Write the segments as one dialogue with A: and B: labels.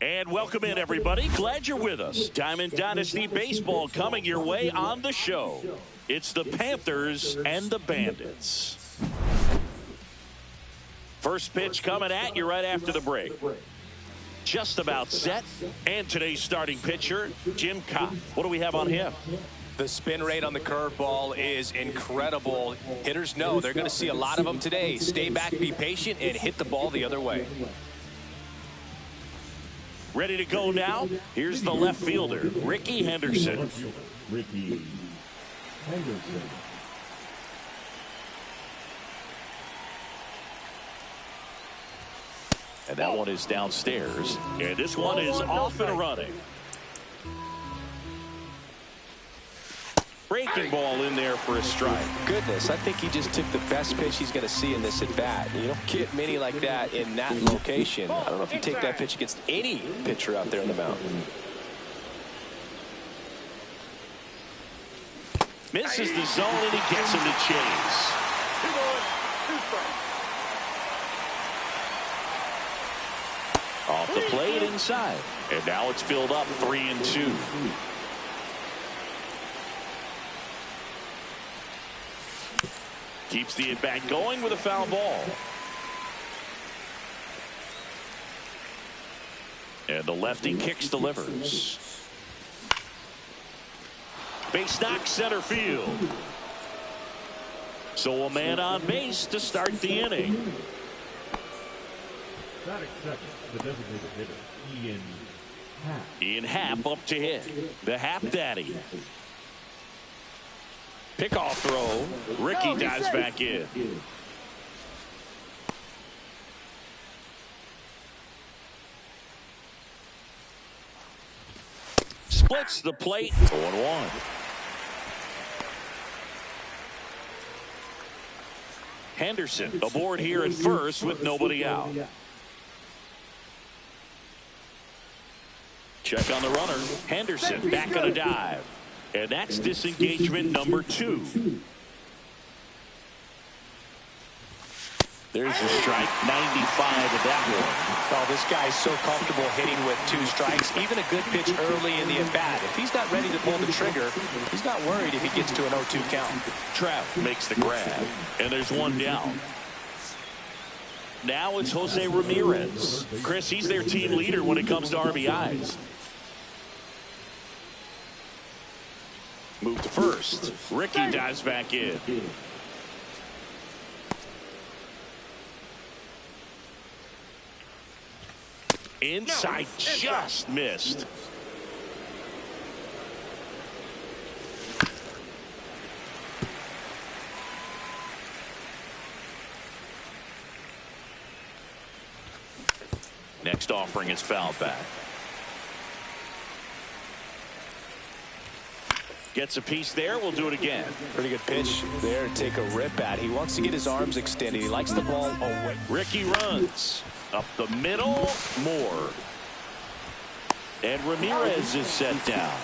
A: And welcome in, everybody. Glad you're with us. Diamond Dynasty Baseball coming your way on the show. It's the Panthers and the Bandits. First pitch coming at you right after the break. Just about set. And today's starting pitcher, Jim Cott. What do we have on him?
B: The spin rate on the curveball is incredible. Hitters know they're going to see a lot of them today. Stay back, be patient, and hit the ball the other way.
A: Ready to go now? Here's the left fielder, Ricky Henderson.
C: Ricky Henderson.
A: And that one is downstairs. And this one is off and running. Breaking ball in there for a strike.
B: Goodness, I think he just took the best pitch he's going to see in this at-bat. You don't get many like that in that location. I don't know if you take that pitch against any pitcher out there on the mound.
A: Misses the zone, and he gets him to chase. Off the plate inside. And now it's filled up 3-2. Keeps the at-bat going with a foul ball. And the lefty kicks, delivers. Base knock, center field. So a man on base to start the inning.
C: Batting second, the designated hitter, Ian Happ.
A: Ian Happ up to hit. The Happ Daddy. Pickoff throw. Ricky dives back in. Splits the plate. 0-1. Henderson aboard here at first with nobody out. Check on the runner. Henderson back on a dive. And that's disengagement number 2. There's a strike, 95 of that one.
B: Oh, this guy's so comfortable hitting with 2 strikes. Even a good pitch early in the at-bat. If he's not ready to pull the trigger, he's not worried if he gets to an 0-2 count.
A: Trout makes the grab, and there's one down. Now it's Jose Ramirez. Chris, he's their team leader when it comes to RBIs. Move to first. Ricky dives back in. Inside, just missed. Next offering is fouled back. Gets a piece there. We'll do it again.
B: Pretty good pitch there to take a rip at. He wants to get his arms extended. He likes the ball away.
A: Ricky runs up the middle. More. And Ramirez is set down.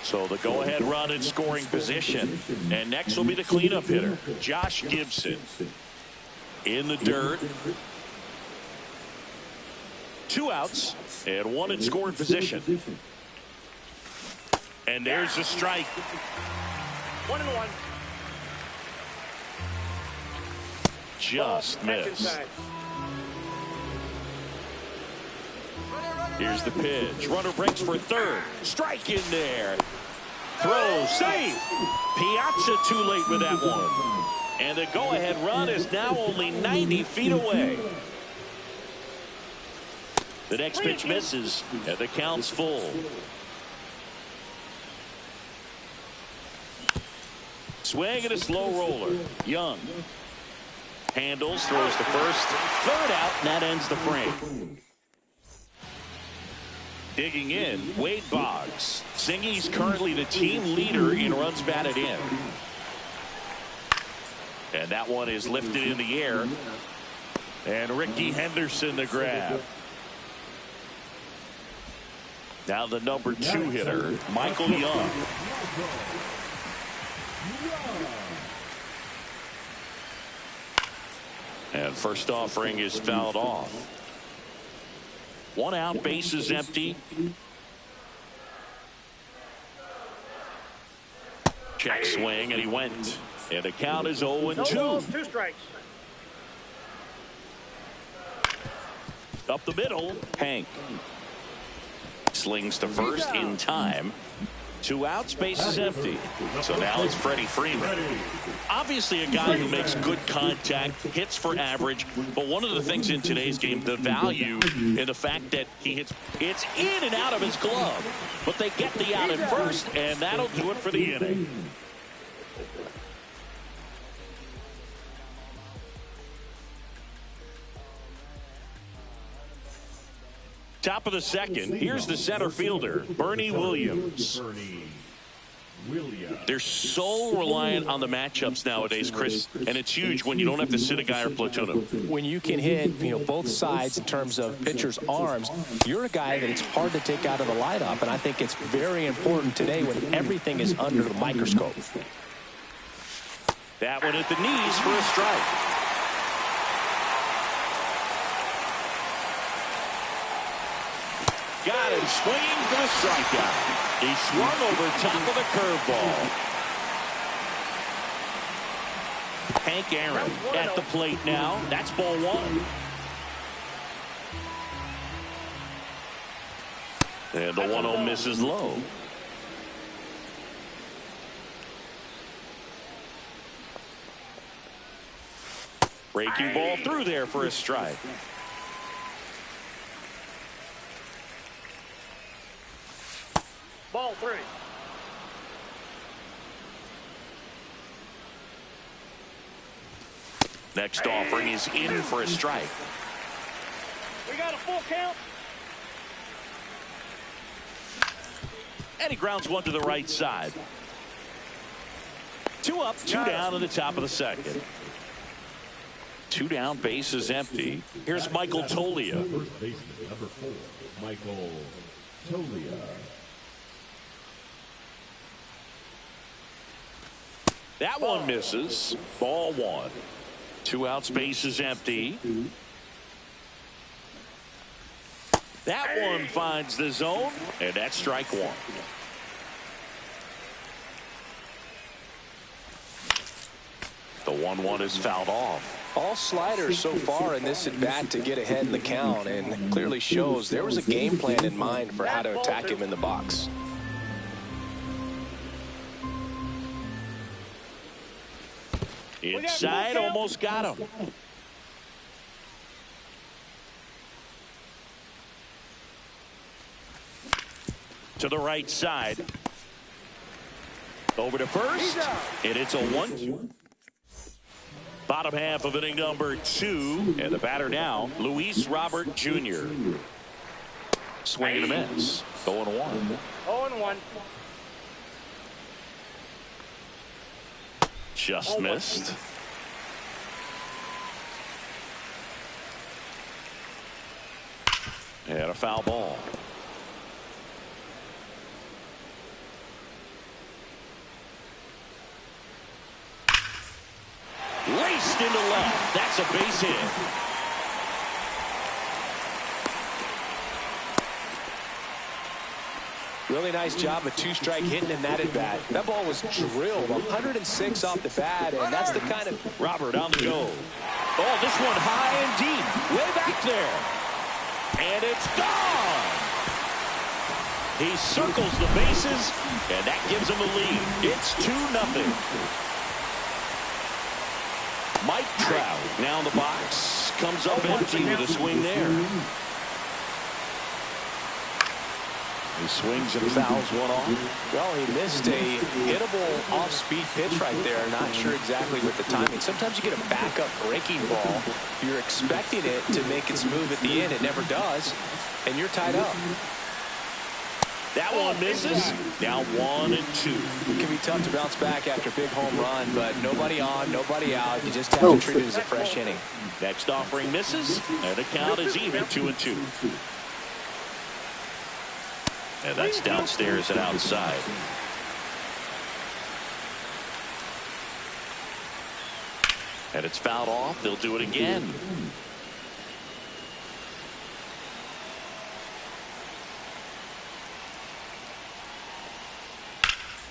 A: So the go-ahead run in scoring position. And next will be the cleanup hitter, Josh Gibson. In the dirt. 2 outs and 1 in scoring position. And there's a strike.
D: 1-1.
A: Just missed. Here's the pitch. Runner breaks for third. Strike in there. Throw, safe. Piazza too late with that one. And the go-ahead run is now only 90 feet away. The next pitch misses, and the count's full. Swing and a slow roller. Young handles, throws to first. Third out, and that ends the frame. Digging in, Wade Boggs. Singy's currently the team leader in runs batted in. And that one is lifted in the air. And Ricky Henderson the grab. Now the number 2 hitter, Michael Young. And first offering is fouled off. One out, bases empty. Check swing, and he went. And the count is 0-2.
D: No balls, 2 strikes.
A: Up the middle, Hank. Slings to first in time. 2 outs, bases empty. So now it's Freddie Freeman. Obviously a guy who makes good contact, hits for average, but one of the things in today's game, the value in the fact that he hits, it's in and out of his glove. But they get the out at first, and that'll do it for the inning. Top of the second, here's the center fielder, Bernie Williams. They're so reliant on the matchups nowadays, Chris, and it's huge when you don't have to sit a guy or platoon him.
B: When you can hit, both sides in terms of pitchers' arms, you're a guy that it's hard to take out of the lineup, and I think it's very important today when everything is under the microscope.
A: That one at the knees for a strike. Got him swinging for the strikeout. He swung over top of the curveball. Hank Aaron at the plate now. That's ball 1. And the 1-0 misses low. Breaking ball through there for a strike.
D: Ball 3.
A: Next offering is in for a strike.
D: We got a full count.
A: And he grounds one to the right side. 2 up, 2 down in the top of the second. 2 down, base is empty. Here's Michael Toglia.
C: First baseman, number 4, Michael Toglia.
A: That one misses. Ball 1. 2 outs, base is empty. That one finds the zone, and that's strike 1. The 1-1 is fouled off.
B: All sliders so far in this at bat to get ahead in the count, and clearly shows there was a game plan in mind for how to attack him in the box.
A: Inside, almost got him. To the right side. Over to first. And it's a 1-2. Bottom half of inning number 2. And the batter now, Luis Robert Jr. Swing and a miss. 0-1.
D: 0-1.
A: Just missed. And a foul ball. Raced into left. That's a base hit.
B: Really nice job of 2-strike hitting in that at bat. That ball was drilled 106 off the bat, and that's the kind of...
A: Robert on the go. Oh, this one high and deep. Way back there. And it's gone. He circles the bases, and that gives him a lead. It's 2-0. Mike Trout now in the box. Comes up empty with a swing there. He swings and fouls one off.
B: Well, he missed a hittable off-speed pitch right there. Not sure exactly with the timing. Sometimes you get a backup breaking ball. You're expecting it to make its move at the end. It never does, and you're tied up.
A: That one misses. Now 1-2.
B: It can be tough to bounce back after a big home run, but nobody on, nobody out. You just have to treat it as a fresh inning.
A: Next offering misses, and the count is even 2-2. And that's downstairs and outside. And it's fouled off. They'll do it again.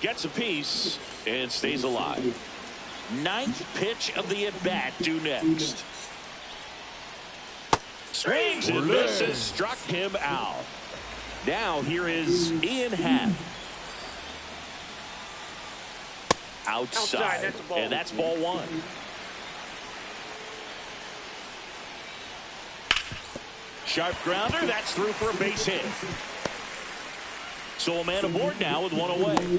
A: Gets a piece and stays alive. Ninth pitch of the at-bat due next. Swings and misses. Struck him out. Now here is Ian Happ. Outside.
D: That's a ball.
A: And that's ball one. Sharp grounder. That's through for a base hit. So a man aboard now with one away.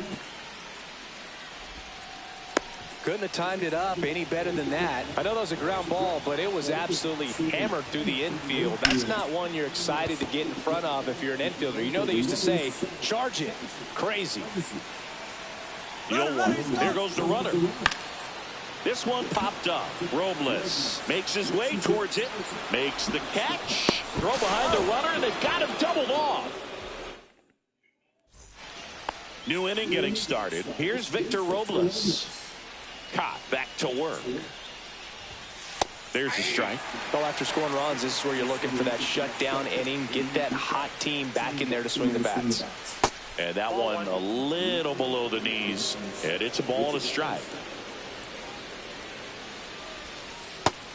B: Couldn't have timed it up any better than that. I know that was a ground ball, but it was absolutely hammered through the infield. That's not one you're excited to get in front of if you're an infielder. You know they used to say, charge it. Crazy.
A: There goes the runner. This one popped up. Robles makes his way towards it. Makes the catch. Throw behind the runner, and they've got him doubled off. New inning getting started. Here's Victor Robles. Caught back to work. There's a strike.
B: Well, after scoring runs, this is where you're looking for that shutdown inning. Get that hot team back in there to swing the bats.
A: And that one a little below the knees. And it's a ball and a strike.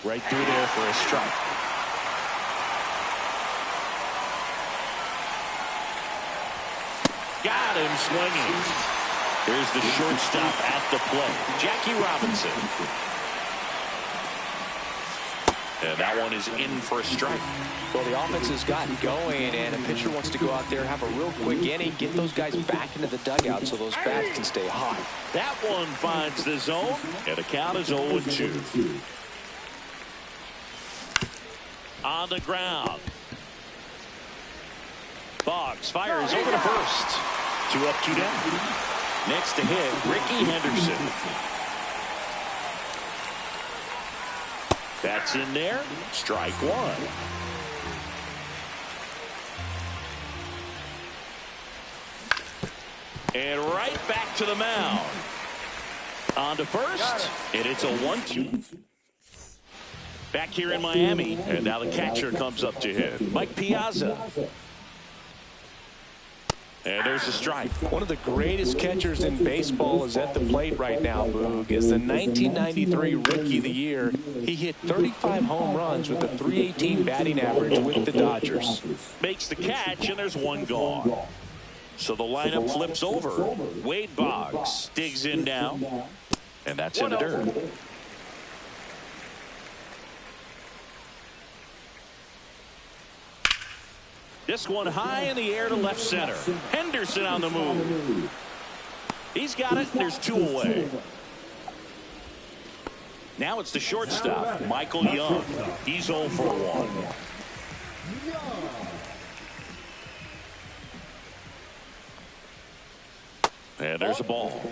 A: Right through there for a strike. Got him swinging. Here's the shortstop at the plate, Jackie Robinson. And that one is in for a strike.
B: Well, the offense has gotten going, and a pitcher wants to go out there, have a real quick inning, get those guys back into the dugout so those bats can stay hot.
A: That one finds the zone, and the count is 0-2. On the ground. Boggs fires over to first. 2 up, 2 down. Next to hit, Ricky Henderson. That's in there. Strike one. And right back to the mound. On to first, and it's a 1-2. Back here in Miami, and now the catcher comes up to hit. Mike Piazza. And there's a strike.
B: One of the greatest catchers in baseball is at the plate right now, Boog. Is the 1993 Rookie of the Year. He hit 35 home runs with a .318 batting average with the Dodgers.
A: Makes the catch, and there's one gone. So the lineup flips over. Wade Boggs digs in now, and that's in the dirt. This one high in the air to left center. Henderson on the move. He's got it. There's 2 away. Now it's the shortstop, Michael Young. He's 0 for 1. And there's a ball.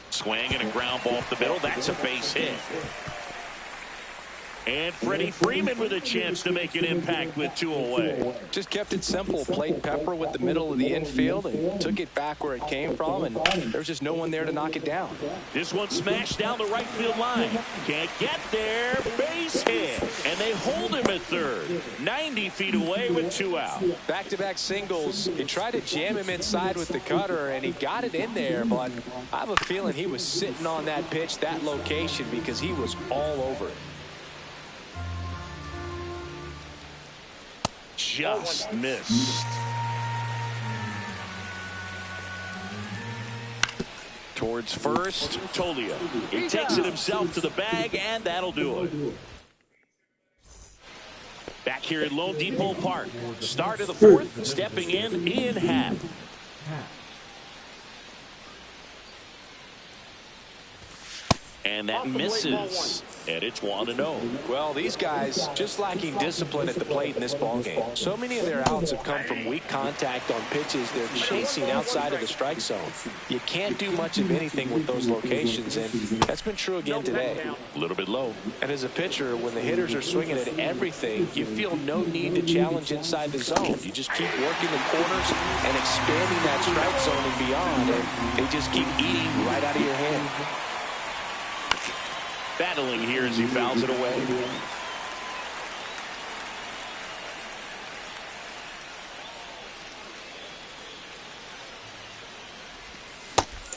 A: Swing and a ground ball up the middle. That's a base hit. And Freddie Freeman with a chance to make an impact with 2 away.
B: Just kept it simple. Played Pepper with the middle of the infield and took it back where it came from, and there was just no one there to knock it down.
A: This one smashed down the right field line. Can't get there. Base hit. And they hold him at third. 90 feet away with 2 out.
B: Back-to-back singles. He tried to jam him inside with the cutter, and he got it in there, but I have a feeling he was sitting on that pitch, that location, because he was all over it.
A: Just missed. Towards first, Tolia. He takes it himself to the bag, and that'll do it. Back here at Lone Depot Park. Start of the 4th, stepping in, Ian Happ. And that misses. And it's 1-0.
B: Well, these guys just lacking discipline at the plate in this ballgame. So many of their outs have come from weak contact on pitches they're chasing outside of the strike zone. You can't do much of anything with those locations, and that's been true again today.
A: A little bit low.
B: And as a pitcher, when the hitters are swinging at everything, you feel no need to challenge inside the zone. You just keep working the corners and expanding that strike zone and beyond, and they just keep eating right out of your hand.
A: Battling here as he fouls it away.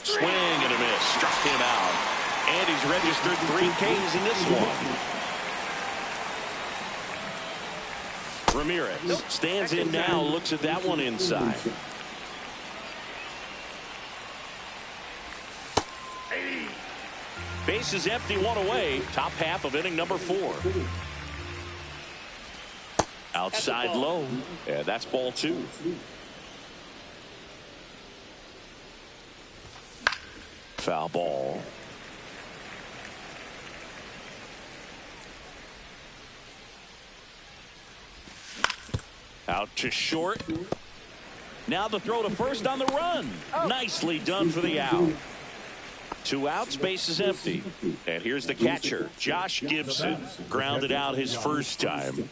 A: Swing and a miss. Struck him out. And he's registered 3 Ks in this one. Ramirez stands in now, looks at that one inside. Base is empty, 1 away. Top half of inning number 4. Outside low. And that's ball 2. Foul ball. Out to short. Now the throw to first on the run. Nicely done for the out. 2 outs, base is empty. And here's the catcher, Josh Gibson. Grounded out his first time.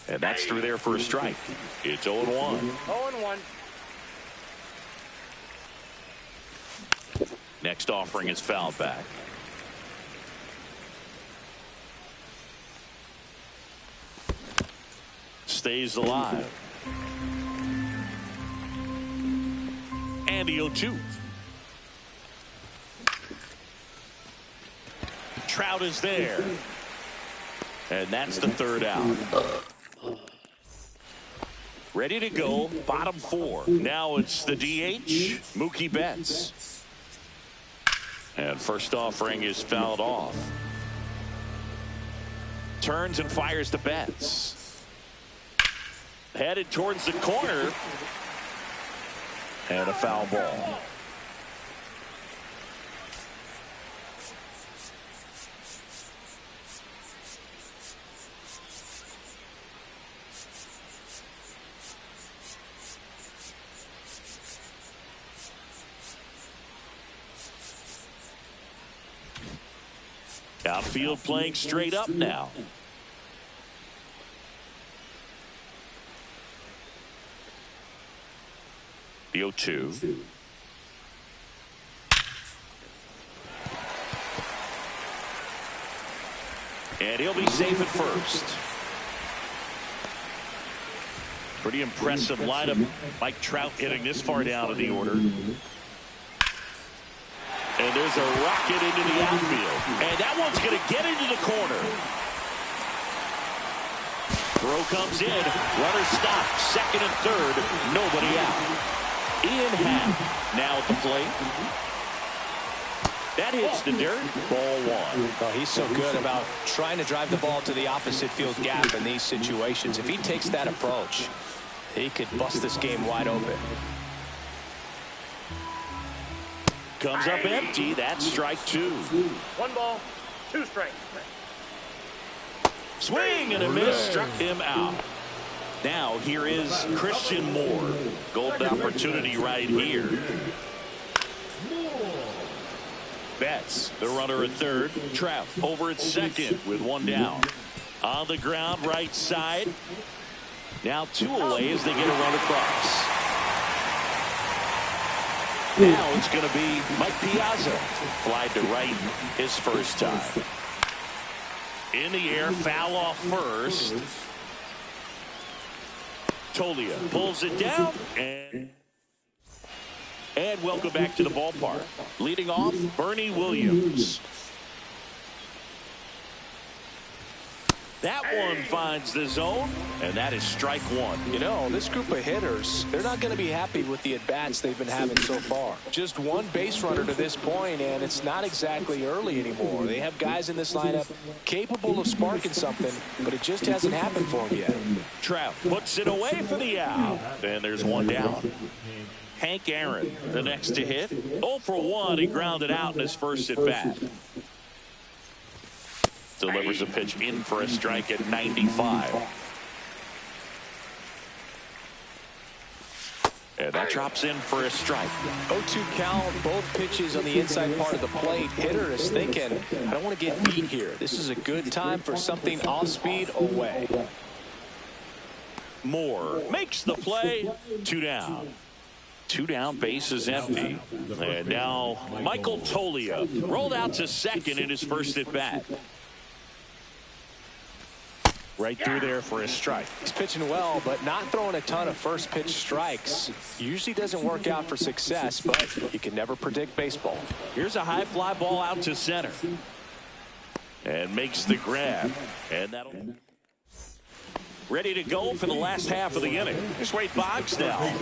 A: And that's through there for a strike. It's 0-1.
D: 0-1.
A: Next offering is fouled back. Stays alive. And the 0-2. Trout is there. And that's the 3rd out. Ready to go, bottom 4. Now it's the DH, Mookie Betts. And first offering is fouled off. Turns and fires to Betts. Headed towards the corner. And a foul ball. Outfield playing straight up now. The 0-2. And he'll be safe at first. Pretty impressive lineup. Mike Trout hitting this far down in the order. And there's a rocket into the outfield. And that one's going to get into the corner. Throw comes in. Runner stopped. Second and third. Nobody out. Ian Happ now at the plate. That hits the dirt. Ball 1.
B: Well, he's so good about trying to drive the ball to the opposite field gap in these situations. If he takes that approach, he could bust this game wide open.
A: Comes up empty. That's strike 2.
D: 1 ball, 2 strikes.
A: Swing and a miss. Struck him out. Now here is Christian Moore. Golden opportunity right here. Betts, the runner at third. Trout over at second with 1 down. On the ground, right side. Now 2 away as they get a run across. Now it's going to be Mike Piazza. Fly to right his first time. In the air, foul off first. Tolia pulls it down. And welcome back to the ballpark. Leading off, Bernie Williams. That one finds the zone, and that is strike 1.
B: You know, this group of hitters, they're not going to be happy with the at-bats they've been having so far. Just 1 base runner to this point, and it's not exactly early anymore. They have guys in this lineup capable of sparking something, but it just hasn't happened for them yet.
A: Trout puts it away for the out, and there's 1 down. Hank Aaron, the next to hit. 0 for 1, he grounded out in his first at-bat. Delivers a pitch in for a strike at 95. And that drops in for a strike.
B: 0-2 count, both pitches on the inside part of the plate. Hitter is thinking, I don't want to get beat here. This is a good time for something off speed away.
A: Moore makes the play. 2 down. 2 down, base is empty. And now Michael Tolia rolled out to second in his first at bat. Right through there for a strike.
B: He's pitching well, but not throwing a ton of first pitch strikes. Usually doesn't work out for success, but you can never predict baseball.
A: Here's a high fly ball out to center. And makes the grab. And that'll... Ready to go for the last half of the inning. Here's Wade Boggs now.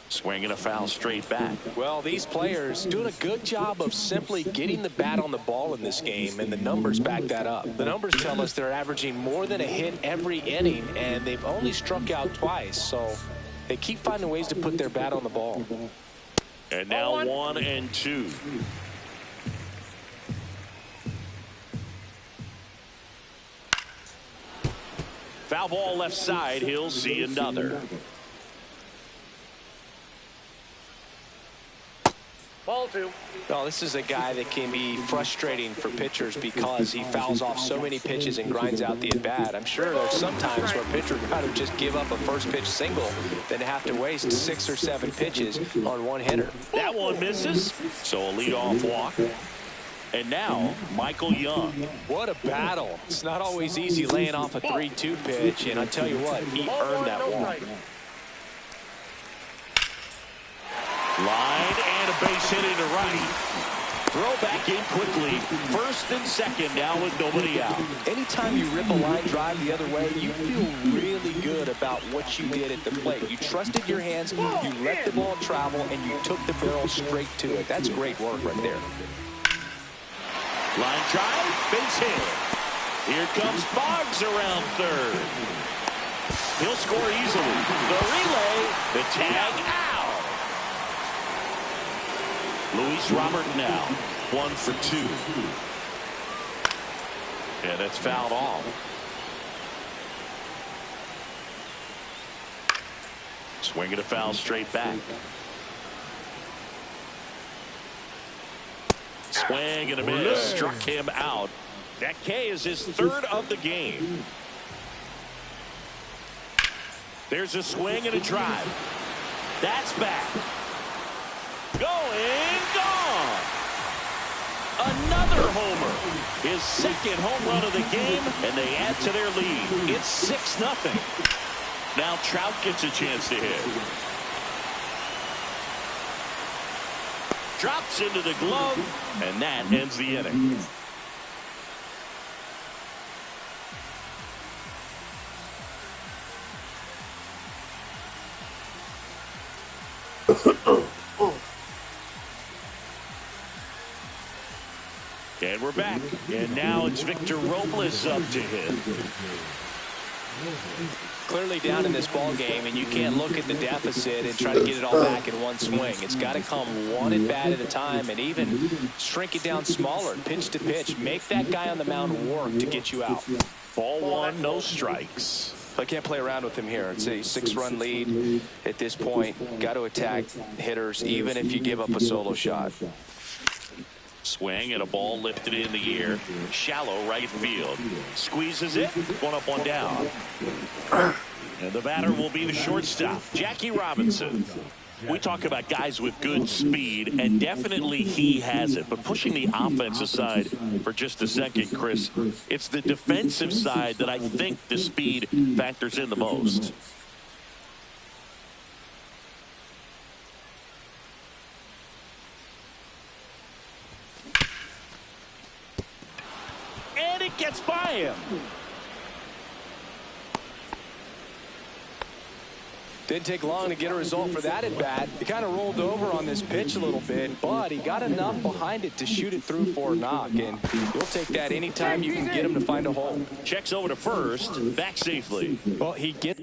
A: Swinging a foul straight back.
B: Well, these players doing a good job of simply getting the bat on the ball in this game, and the numbers back that up. The numbers tell us they're averaging more than a hit every inning, and they've only struck out twice, so they keep finding ways to put their bat on the ball.
A: And now 1-2. Foul ball left side. He'll see another.
D: Ball 2.
B: Well, this is a guy that can be frustrating for pitchers because he fouls off so many pitches and grinds out the at-bat. I'm sure there's some times where a pitcher would rather just give up a first pitch single than have to waste 6 or 7 pitches on one hitter.
A: That one misses, so a leadoff walk. And now, Michael Young.
B: What a battle. It's not always easy laying off a 3-2 pitch, and I tell you what, he earned that walk.
A: Line and a base hit into right. Throw back in quickly. First and second now with nobody out.
B: Anytime you rip a line drive the other way, you feel really good about what you did at the plate. You trusted your hands, you let the ball travel, and you took the barrel straight to it. That's great work right there.
A: Line drive, base hit. Here comes Boggs around third. He'll score easily. The relay, the tag out. Luis Robert now 1 for 2. And it's fouled off. Swinging a foul straight back. Swing and a miss. Struck him out. That K is his 3rd of the game. There's a swing and a drive. That's back. Going, gone. Another homer. His 2nd home run of the game, and they add to their lead. It's 6-0. Now Trout gets a chance to hit. Drops into the glove, and that ends the inning. And we're back. And now it's Victor Robles up to hit.
B: Clearly down in this ball game, and you can't look at the deficit and try to get it all back in one swing. It's got to come one at bat at a time, and even shrink it down smaller, pitch to pitch. Make that guy on the mound work to get you out.
A: Ball 1, no strikes.
B: I can't play around with him here. It's a 6-run lead at this point. Got to attack hitters, even if you give up a solo shot.
A: Swing and a ball lifted in the air. Shallow right field. Squeezes it. 1 up, 1 down. And the batter will be the shortstop, Jackie Robinson. We talk about guys with good speed, and definitely he has it. But pushing the offense aside for just a second, Chris, it's the defensive side that I think the speed factors in the most. And it gets by him.
B: Didn't take long to get a result for that at bat. He kind of rolled over on this pitch a little bit, but he got enough behind it to shoot it through for a knock, and you'll take that anytime you can get him to find a hole.
A: Checks over to first, back safely.
B: Well, he gets...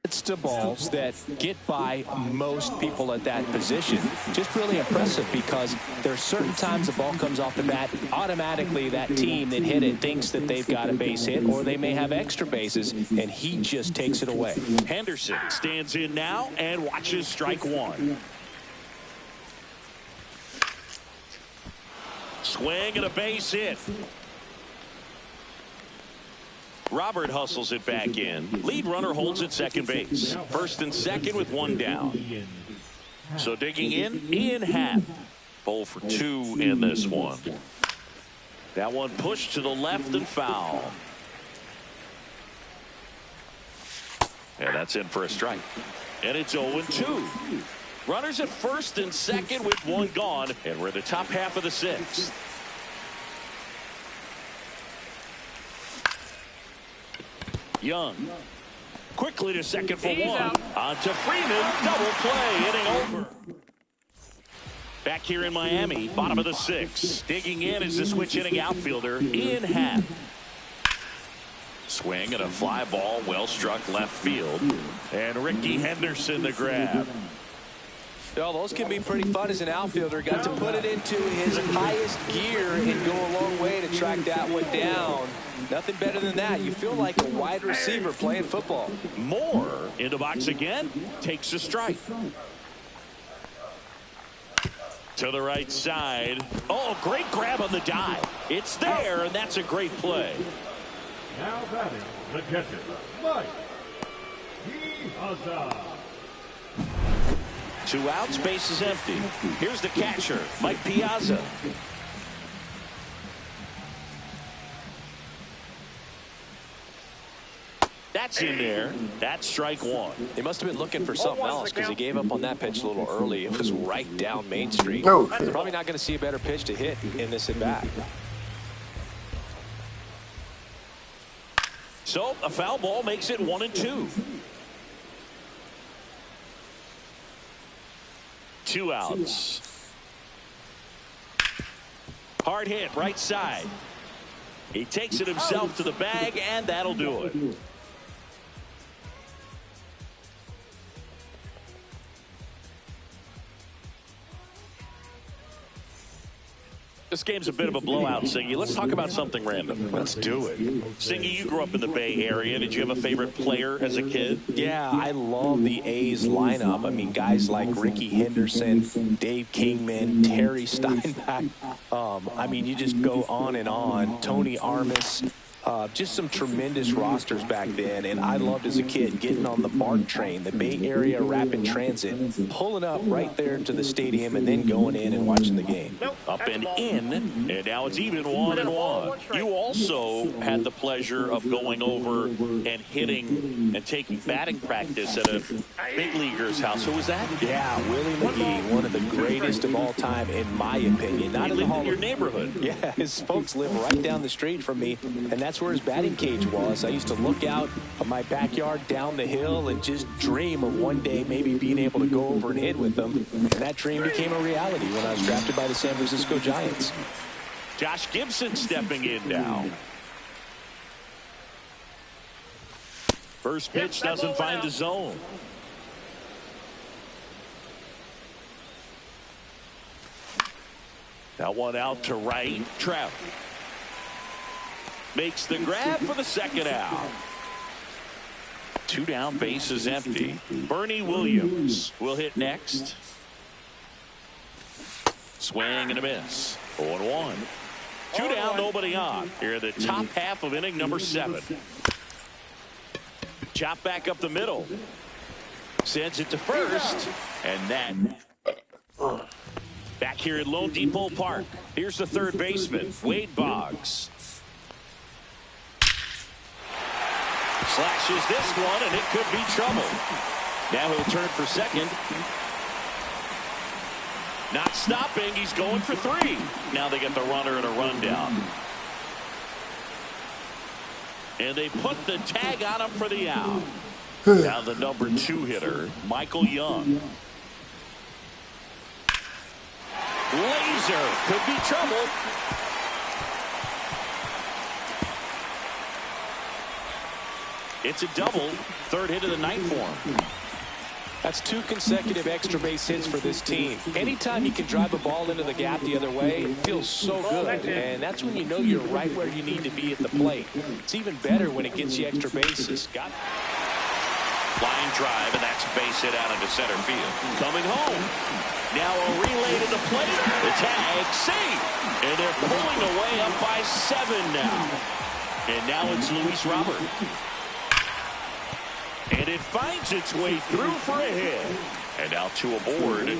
B: It's to balls that get by most people at that position. Just really impressive, because there's certain times the ball comes off the bat, automatically that team that hit it thinks that they've got a base hit, or they may have extra bases, and he just takes it away.
A: Henderson stands in now and watches strike 1. Swing and a base hit. Robert hustles it back in. Lead runner holds at second base. First and second with one down. So digging in, Ian Happ. 0 for 2 in this one. That one pushed to the left and foul. And that's in for a strike. And it's 0-2. Runners at first and second with one gone. And we're in the top half of the sixth. Young. Quickly to second for one. On to Freeman. Double play. Inning over. Back here in Miami. Bottom of the sixth. Digging in is the switch hitting outfielder Ian Happ. Swing and a fly ball, well struck left field. And Ricky Henderson the grab.
B: Well, those can be pretty fun as an outfielder. Got to put it into his highest gear and go a long way to track that one down. Nothing better than that. You feel like a wide receiver playing football.
A: Moore in the box again. Takes a strike. To the right side. Oh, great grab on the dive. It's there, and that's a great play.
C: Now batting the catcher, Mike Piazza.
A: 2 outs, base is empty. Here's the catcher, Mike Piazza. That's in there. That's strike one.
B: They must have been looking for something else because he gave up on that pitch a little early. It was right down Main Street.
E: Oh.
B: He's probably not going to see a better pitch to hit in this at bat.
A: So a foul ball makes it 1-2. 2 outs. Hard hit right side. He takes it himself to the bag, and that'll do it. This game's a bit of a blowout, Singy. Let's talk about something random.
B: Let's do it.
A: Singy, you grew up in the Bay Area. Did you have a favorite player as a kid?
B: Yeah, I love the A's lineup. I mean, guys like Ricky Henderson, Dave Kingman, Terry Steinbach. I mean, you just go on and on. Tony Armas. Just some tremendous rosters back then, and I loved as a kid getting on the BART train, the Bay Area Rapid Transit, pulling up right there to the stadium and then going in and watching the game.
A: Up and in, and now it's even 1-1. You also had the pleasure of going over and hitting and taking batting practice at a big leaguer's house. Who was that?
B: Yeah, Willie McGee, one of the greatest of all time, in my opinion. Not
A: He lived in your neighborhood.
B: Yeah, his folks live right down the street from me, and that's where his batting cage was. I used to look out of my backyard down the hill and just dream of one day maybe being able to go over and hit with them. And that dream became a reality when I was drafted by the San Francisco Giants.
A: Josh Gibson stepping in now. First pitch doesn't find the zone. That one out to right. Trout makes the grab for the second out. 2 down, base is empty. Bernie Williams will hit next. Swing and a miss. 0-1. 2 down, nobody on. Here in the top half of inning number 7. Chop back up the middle. Sends it to first. And that. Back here at Lone Depot Park. Here's the third baseman, Wade Boggs. Slashes this one, and it could be trouble. Now he'll turn for second. Not stopping. He's going for 3. Now they get the runner and a rundown. And they put the tag on him for the out. Now the number 2 hitter, Michael Young. Laser could be trouble. It's a double. 3rd hit of the night for him.
B: That's 2 consecutive extra base hits for this team. Anytime you can drive a ball into the gap the other way, it feels so good. And that's when you know you're right where you need to be at the plate. It's even better when it gets you extra bases.
A: Line drive, and that's a base hit out into center field. Coming home. Now a relay to the plate. The tag, safe. And they're pulling away up by 7 now. And now it's Luis Robert. And it finds its way through for a hit. And now 2 aboard.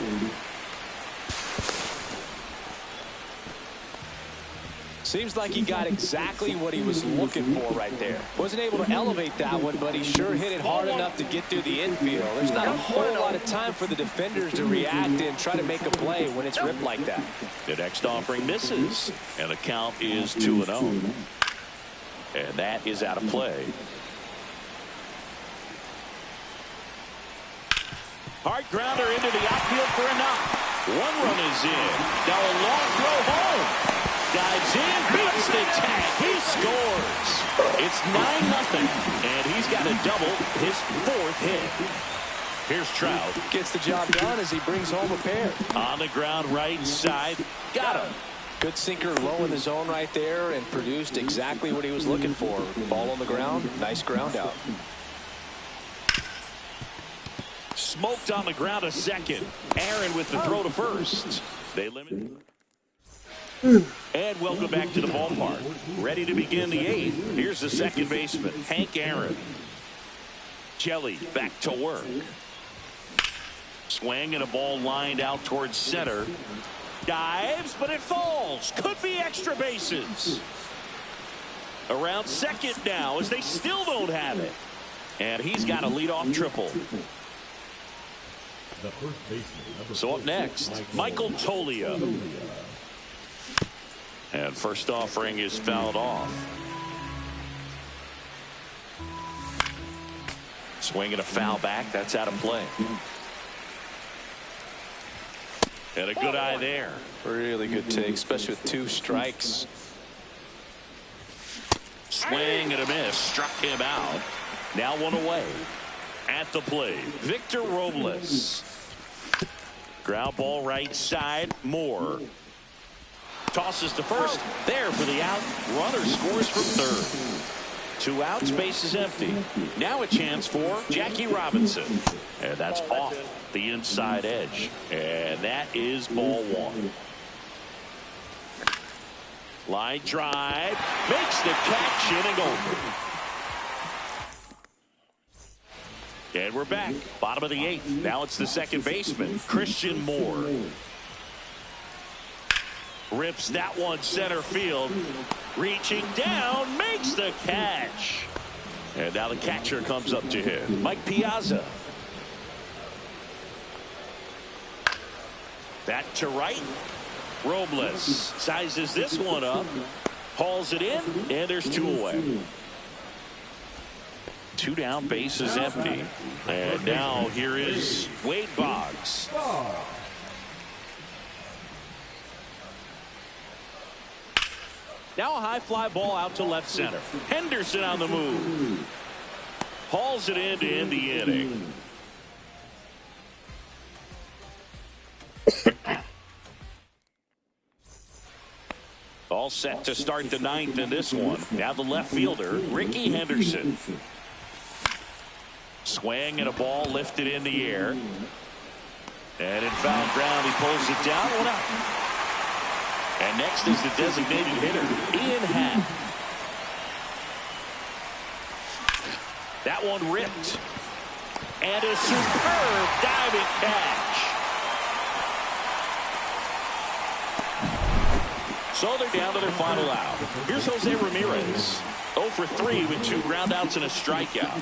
B: Seems like he got exactly what he was looking for right there. Wasn't able to elevate that one, but he sure hit it hard enough to get through the infield. There's not a whole lot of time for the defenders to react and try to make a play when it's ripped like that.
A: The next offering misses, and the count is 2-0. And that is out of play. Hard grounder into the outfield for a knock. 1 run is in. Now a long throw home. Dives in, beats the tag. He scores. It's 9-0, and he's got a double, his 4th hit. Here's Trout.
B: Gets the job done as he brings home a pair.
A: On the ground, right side. Got him.
B: Good sinker low in the zone right there and produced exactly what he was looking for. Ball on the ground, nice ground out.
A: Smoked on the ground a second. Aaron with the throw to first. They limit. And welcome back to the ballpark. Ready to begin the 8th. Here's the second baseman, Hank Aaron. Jelly back to work. Swing and a ball lined out towards center. Dives, but it falls. Could be extra bases. Around second now as they still don't have it. And he's got a leadoff triple. So up next, Michael Toglia. And first offering is fouled off. Swing and a foul back. That's out of play. And a good eye there.
B: Really good take, especially with 2 strikes.
A: Swing and a miss. Struck him out. Now 1 away. At the plate, Victor Robles. Ground ball right side. Moore. Tosses to first. There for the out. Runner scores from third. 2 outs. Base is empty. Now a chance for Jackie Robinson. And that's off the inside edge. And that is ball 1. Line drive. Makes the catch, inning over. And we're back. Bottom of the 8th. Now it's the second baseman, Christian Moore. Rips that one center field. Reaching down, makes the catch. And now the catcher comes up to him, Mike Piazza. That to right. Robles sizes this one up. Hauls it in, and there's 2 away. 2 down, base is empty. And now here is Wade Boggs. Now a high fly ball out to left center. Henderson on the move. Hauls it in to end the inning. All set to start the 9th in this one. Now the left fielder, Ricky Henderson. Swing and a ball lifted in the air. And in foul ground, he pulls it down. 1 out. And next is the designated hitter, Ian Happ. That one ripped. And a superb diving catch. So they're down to their final out. Here's Jose Ramirez. 0 for 3 with 2 groundouts and a strikeout.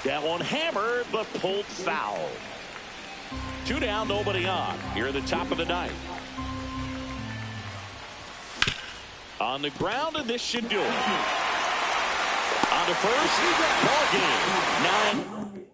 A: That one hammered, but pulled foul. 2 down, nobody on. Here at the top of the 9th. On the ground, and this should do it. On to first, ball game. 9.